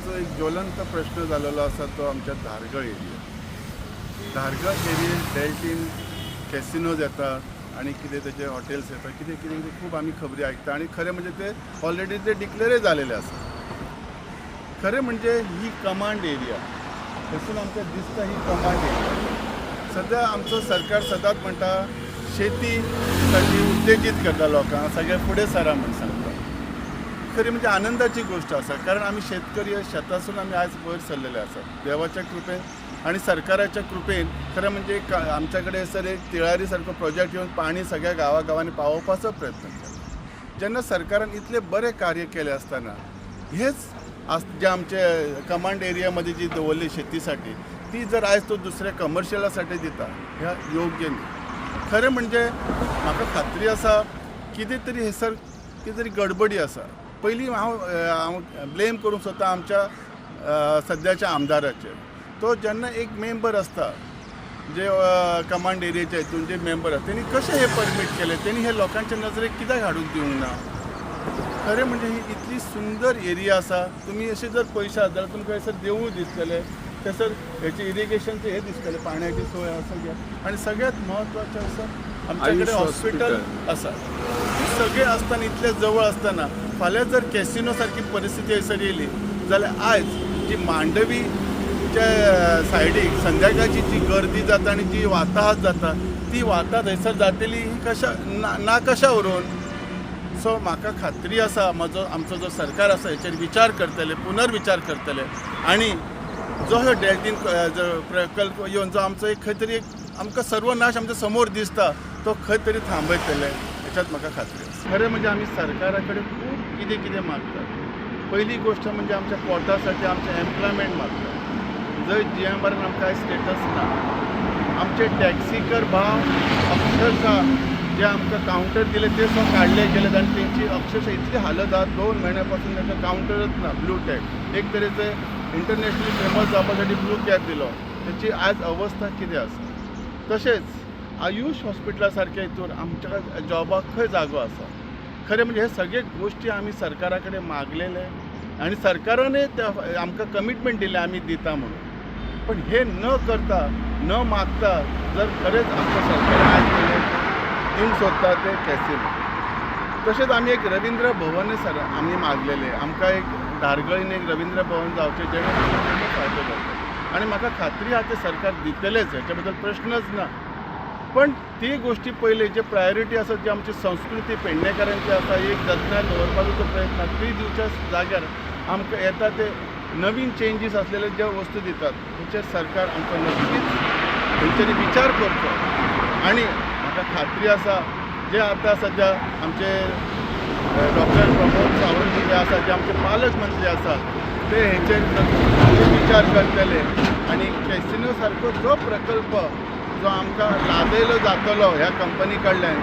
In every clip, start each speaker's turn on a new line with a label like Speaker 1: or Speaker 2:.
Speaker 1: एरियाचो एक ज्वलंत प्रश्न जाल्लो आसा तो आमच्या धारगळ एरिया. धारगळ एरियेंत डेल्टीन कॅसिनोज येतात आणि कितें तेजे हॉटेल्स येतात, कितें कितें कितें खूब आमी खबरी आयकता आणि खरें म्हणजे ते ऑलरेडी ते डिक्लेअरय जालेले आसा. खरें म्हणजे ही कमांड एरिया थंयसून आमकां दिसता ही कमांड एरिया. सद्या आमचो सरकार सदांच म्हणटा शेतीसाठी उत्तेजीत करता लोकांक, सगळे फुडें सरा म्हूण सांगता. खरी म्हणजे आनंदाची गोष्ट आसा, कारण आमी शेतकरी शेतासून आमी आयज वयर सरलेले आसात देवाच्या कृपेन आणि सरकाराच्या कृपेन. खरें म्हणजे आमच्या कडेन सर एक तिळारी सारको प्रोजेक्ट येवन पाणी सगळ्या गांवागांवांनी पावोवपाचो प्रयत्न केला. जेन्ना सरकारान इतले बरे कार्य केले असताना हेच जे आमचे कमांड एरियामध्ये जी दवरली शेतीसाठी ती जर आयज तो दुसऱ्या कमर्शियलासाठी दिता ह्या योग्य न्ही. खरें म्हणजे म्हाका खात्री आसा कितें तरी हेसर कितें तरी गडबडी आसा. पयलीं हांव ब्लेम करूंक सोदता आमच्या सद्याच्या आमदाराचेर. तो जेन्ना एक मेंबर आसता जे कमांड एरियाचे हितून जे मेंबर आसा तेणी कशें हे परमीट केलें, तेणी हे लोकांच्या नजरेक कित्याक हाडून दिवंक ना. खरें म्हणजे ही इतली सुंदर एरिया आसा. तुमी अशें जर पयशात जाल्यार तुमकां हयसर देवूळ दिसतलें, थंयसर हेचे इरिगेशनचे हे दिसतलें, पाण्याची सोय आसा घ्या. आनी सगळ्यात म्हत्वाचें आसा आमच्या कडेन हॉस्पिटल आसा. सगळें आसतना इतले जवळ आसतना फाल्यां जर कॅसिनो सारकी परिस्थिती हयसर येयली जाल्यार आयज जी मांडवीच्या सायडीक संध्याकाळची जी गर्दी जाता आनी जी वाताहत जाता ती वाताहत हयसर जातली ही कशा ना कशा व्हरून. सो म्हाका खात्री आसा आमचो जो सरकार आसा हेचेर विचार करतले, पुनर्विचार करतले आणि जो ह्यो डेल्टीन प्रकल्प येवन जो आमचो एक खंय तरी एक आमकां सर्वनाश आमच्या समोर दिसता तो खंय तरी थांबयतले हेच्यात म्हाका खात्री आसा. खरें म्हणजे आमी सरकारा कडेन खूब कितें कितें मागतात. पहिली गोष्ट म्हणजे आमच्या पोटासाठी आमचें एम्प्लॉयमेंट मागतात. जंय GMRन आमकां कांय स्टेटस ना. आमचे टॅक्सीकर भाव अक्षरशः जे आमकां कावंटर दिले ते सुद्दां काडले गेले आनी तेंची अक्षरशः इतली हालत आहा 2 म्हयन्यापासून तांकां कावंटरच ना. ब्लू टॅग एक तरेचे इंटरनॅशनली फेमस जावपासाठी ब्लू कॅब दिलो. त्याची आज अवस्था कितें आसा. तशेंच आयुष हॉस्पिटला सारख्या हितून आमच्या जॉबाक खंय जागो आसा. खरें म्हणजे हे सगळे गोष्टी आमी सरकारा कडेन मागलेले आनी सरकारानय आमकां कमिटमेंट दिलें आमी दिता म्हणून. पण हे न करता न मागता जर खरेंच आमच्या सरकारान आयज दिवंक सोदता ते कॅसिनो. तशेंच आमी एक रवींद्र भवन सर आमी मागलेले. आमकां एक धारगळीन एक रवींद्र भवन जावचें जेणे करून फायदो जातलो आनी म्हाका खात्री आहा ते सरकार दितलेच, हेच्या बद्दल प्रश्नच ना. पण ती गोष्टी पयले जे प्रायोरिटी आसा जी आमची संस्कृती पेडणेकारांची आसा एक जतनाय दवरपाचो जो प्रयत्न ती दिवच्या जाग्यार आमकां येता ते नवीन चेंजीस असलेले ज्या वस्तू दितात हेचेर सरकार आमचो नक्कीच खंयतरी विचार करचो. आणि म्हाका खात्री आसा जे आतां सद्या आमचे डॉक्टर प्रमोद सावंत जे आसा जे आमचे पालकमंत्री आसा ते हेचेर विचार करतले आणि कॅसिनो सारको जो प्रकल्प जो आमकां लादयलो जातलो ह्या कंपनी कडल्यान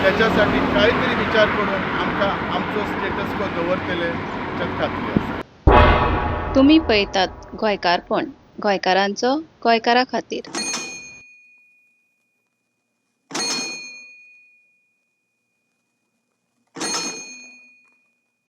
Speaker 1: त्याच्यासाठी कांय विचार करून आमकां आमचो स्टेटस को दवरतले हेच्यात खात्री आसा.
Speaker 2: तुम्ही पळयतात गोंयकारपण, गोंयकारांचो गोंयकारा खातीर.